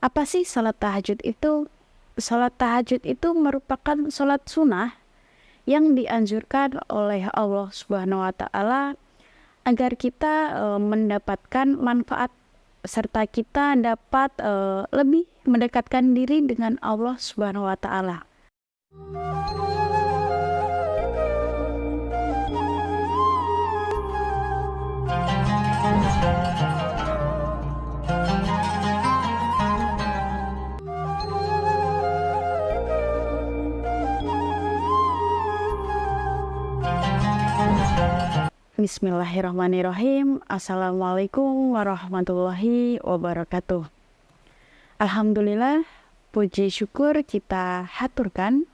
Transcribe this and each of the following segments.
Apa sih salat tahajud itu? Salat tahajud itu merupakan salat sunnah yang dianjurkan oleh Allah Subhanahu wa taala agar kita mendapatkan manfaat serta kita dapat lebih mendekatkan diri dengan Allah Subhanahu wa taala. Bismillahirrahmanirrahim. Assalamualaikum warahmatullahi wabarakatuh. Alhamdulillah, puji syukur kita haturkan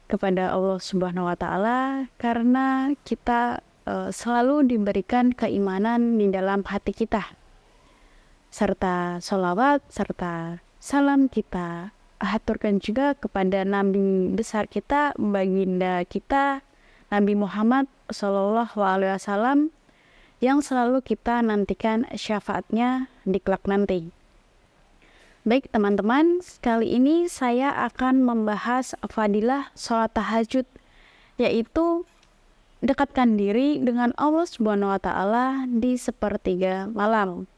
kepada Allah Subhanahu wa taala karena kita selalu diberikan keimanan di dalam hati kita. Serta sholawat serta salam kita haturkan juga kepada Nabi besar kita, baginda kita Nabi Muhammad Shallallahu Alaihi Wasallam yang selalu kita nantikan syafaatnya di kelak nanti. Baik teman-teman, kali ini saya akan membahas fadilah sholat tahajud, yaitu dekatkan diri dengan Allah Subhanahu wa taala di sepertiga malam.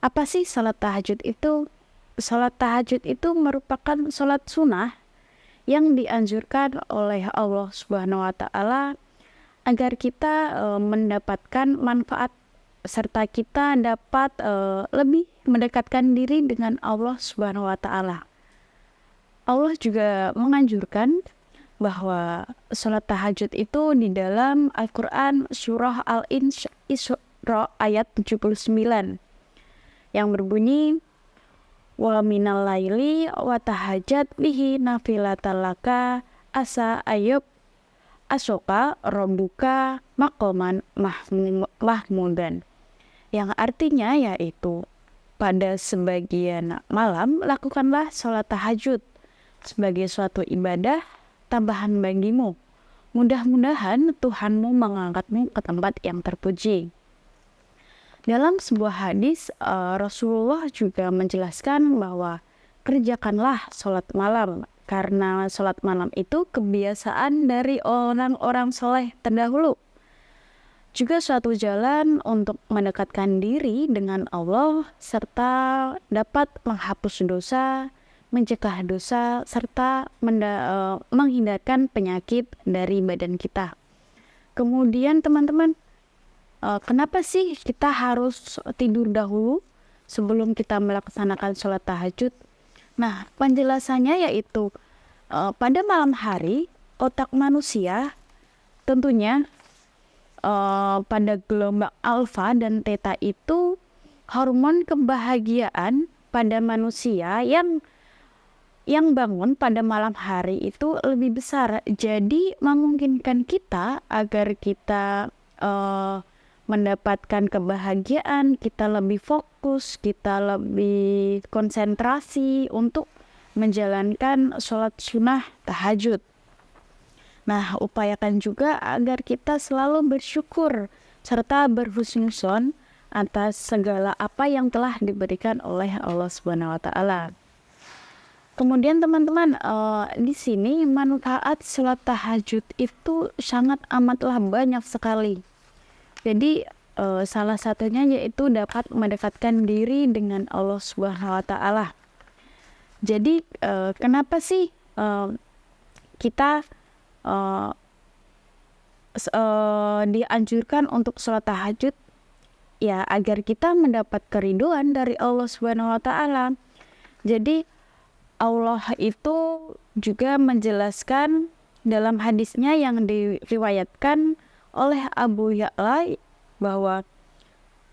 Apa sih sholat tahajud itu? Sholat tahajud itu merupakan sholat sunnah yang dianjurkan oleh Allah Subhanahu wa taala agar kita mendapatkan manfaat serta kita dapat lebih mendekatkan diri dengan Allah Subhanahu wa taala. Allah juga menganjurkan bahwa salat tahajud itu di dalam Al-Qur'an surah Al-Isra ayat 79 yang berbunyi wa minal laili wa tahajjat bihi nafilatan laka asa ayub asoka rabbuka maqaman mahmudan, yang artinya yaitu pada sebagian malam lakukanlah sholat tahajud sebagai suatu ibadah tambahan bagimu, mudah-mudahan Tuhanmu mengangkatmu ke tempat yang terpuji. Dalam sebuah hadis, Rasulullah juga menjelaskan bahwa kerjakanlah sholat malam, karena sholat malam itu kebiasaan dari orang-orang soleh terdahulu. Juga suatu jalan untuk mendekatkan diri dengan Allah, serta dapat menghapus dosa, mencegah dosa, serta menghindarkan penyakit dari badan kita. Kemudian teman-teman, kenapa sih kita harus tidur dahulu sebelum kita melaksanakan sholat tahajud? Nah, penjelasannya yaitu pada malam hari otak manusia tentunya pada gelombang alfa dan theta itu hormon kebahagiaan pada manusia yang bangun pada malam hari itu lebih besar. Jadi memungkinkan kita agar kita mendapatkan kebahagiaan, kita lebih fokus, kita lebih konsentrasi untuk menjalankan sholat sunnah tahajud. Nah, upayakan juga agar kita selalu bersyukur serta berhusnuzon atas segala apa yang telah diberikan oleh Allah Subhanahu wa taala. Kemudian teman-teman, di sini manfaat sholat tahajud itu sangat amatlah banyak sekali. Jadi salah satunya yaitu dapat mendekatkan diri dengan Allah Subhanahu wa taala. Jadi kenapa sih kita dianjurkan untuk sholat tahajud? Ya, agar kita mendapat keridhaan dari Allah Subhanahu wa taala. Jadi Allah itu juga menjelaskan dalam hadisnya yang diriwayatkan oleh Abu Ya'la bahwa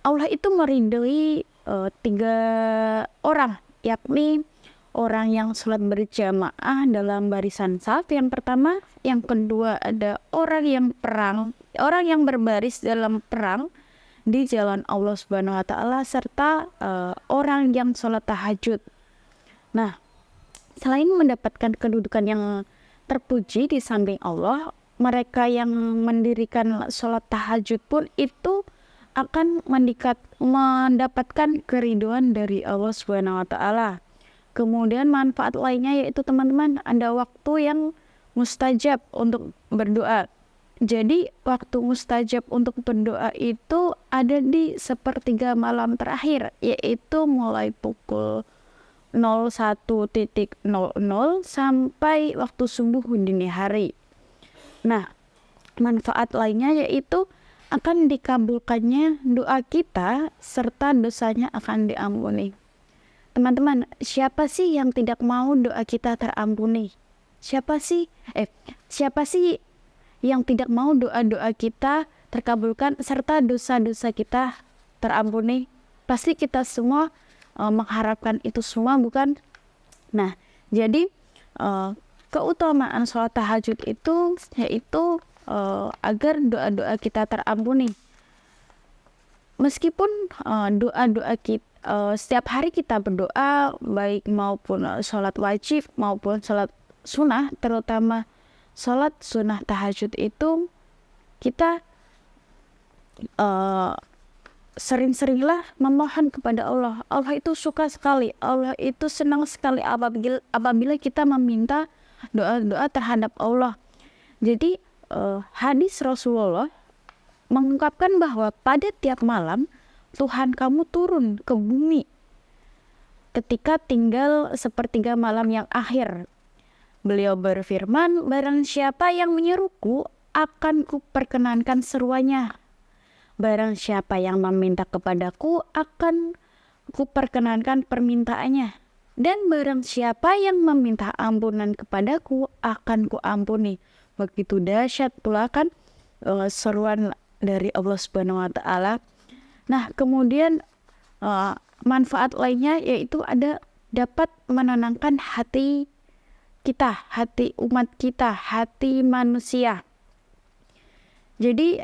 Allah itu meridhoi 3 orang, yakni orang yang sholat berjamaah dalam barisan saf yang pertama, yang kedua ada orang yang berbaris dalam perang di jalan Allah Subhanahu wa taala, serta orang yang sholat tahajud. Nah, selain mendapatkan kedudukan yang terpuji di samping Allah, mereka yang mendirikan sholat tahajud pun itu akan mendapatkan keridhaan dari Allah Subhanahu wa taala. Kemudian manfaat lainnya yaitu teman-teman ada waktu yang mustajab untuk berdoa. Jadi waktu mustajab untuk berdoa itu ada di sepertiga malam terakhir, yaitu mulai pukul 01.00 sampai waktu subuh dini hari. Nah, manfaat lainnya yaitu akan dikabulkannya doa kita serta dosanya akan diampuni. Teman-teman, siapa sih yang tidak mau doa kita terampuni? Siapa sih yang tidak mau doa-doa kita terkabulkan serta dosa-dosa kita terampuni? Pasti kita semua mengharapkan itu semua, bukan? Nah, jadi keutamaan sholat tahajud itu yaitu agar doa-doa kita terampuni. Meskipun doa-doa kita setiap hari kita berdoa, baik maupun sholat wajib maupun sholat sunnah, terutama sholat sunnah tahajud itu kita sering-seringlah memohon kepada Allah. Allah itu suka sekali, Allah itu senang sekali apabila kita meminta doa-doa terhadap Allah. Jadi hadis Rasulullah mengungkapkan bahwa pada tiap malam Tuhan kamu turun ke bumi ketika tinggal sepertiga malam yang akhir. Beliau berfirman, barang siapa yang menyeruku akan kuperkenankan seruannya. Barang siapa yang meminta kepadaku akan kuperkenankan permintaannya. Dan barang siapa yang meminta ampunan kepadaku akan kuampuni. Begitu dahsyat pula kan seruan dari Allah Subhanahu wa taala. Nah, kemudian manfaat lainnya yaitu dapat menenangkan hati kita, hati umat kita, hati manusia. Jadi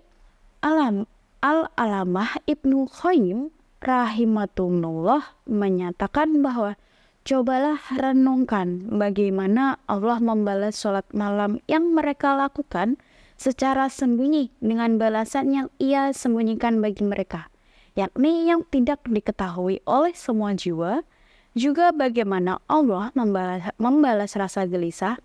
Al-Alamah Ibnu Qayyim rahimatullah menyatakan bahwa cobalah renungkan bagaimana Allah membalas sholat malam yang mereka lakukan secara sembunyi dengan balasan yang Ia sembunyikan bagi mereka, yakni yang tidak diketahui oleh semua jiwa. Juga bagaimana Allah membalas rasa gelisah,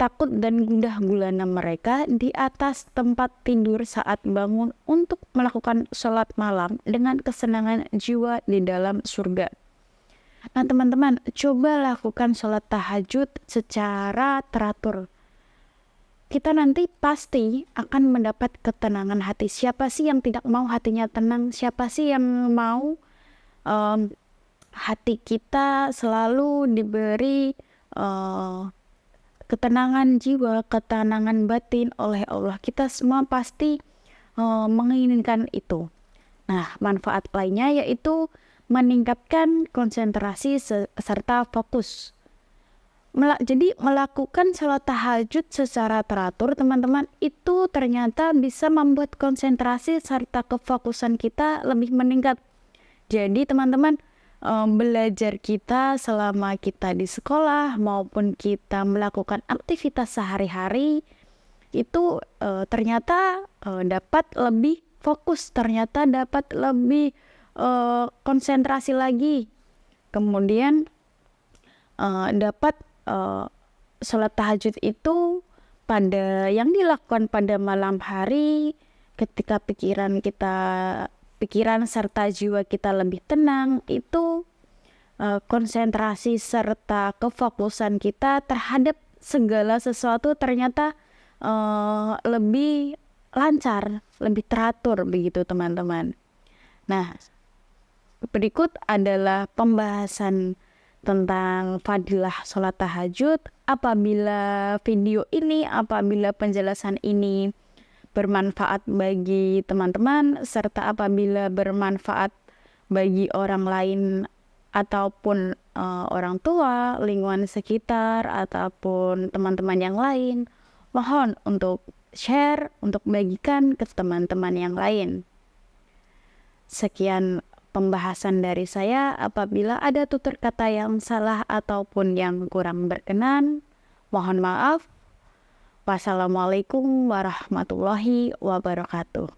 takut dan gundah gulana mereka di atas tempat tidur saat bangun untuk melakukan sholat malam dengan kesenangan jiwa di dalam surga. Nah teman-teman, coba lakukan sholat tahajud secara teratur. Kita nanti pasti akan mendapat ketenangan hati. Siapa sih yang tidak mau hatinya tenang? Siapa sih yang mau hati kita selalu diberi ketenangan jiwa, ketenangan batin oleh Allah? Kita semua pasti menginginkan itu. Nah, manfaat lainnya yaitu meningkatkan konsentrasi serta fokus. Jadi melakukan sholat tahajud secara teratur, teman-teman, itu ternyata bisa membuat konsentrasi serta kefokusan kita lebih meningkat. Jadi teman-teman, belajar kita selama kita di sekolah maupun kita melakukan aktivitas sehari-hari itu ternyata dapat lebih fokus, ternyata dapat lebih konsentrasi lagi. Kemudian dapat sholat tahajud itu yang dilakukan pada malam hari ketika pikiran serta jiwa kita lebih tenang, itu konsentrasi serta kefokusan kita terhadap segala sesuatu ternyata lebih lancar, lebih teratur begitu teman-teman. Nah, berikut adalah pembahasan tentang fadilah sholat tahajud. Apabila penjelasan ini bermanfaat bagi teman-teman, serta apabila bermanfaat bagi orang lain ataupun orang tua, lingkungan sekitar, ataupun teman-teman yang lain, mohon untuk share, untuk bagikan ke teman-teman yang lain. Sekian pembahasan dari saya. Apabila ada tutur kata yang salah ataupun yang kurang berkenan, mohon maaf. Wassalamualaikum warahmatullahi wabarakatuh.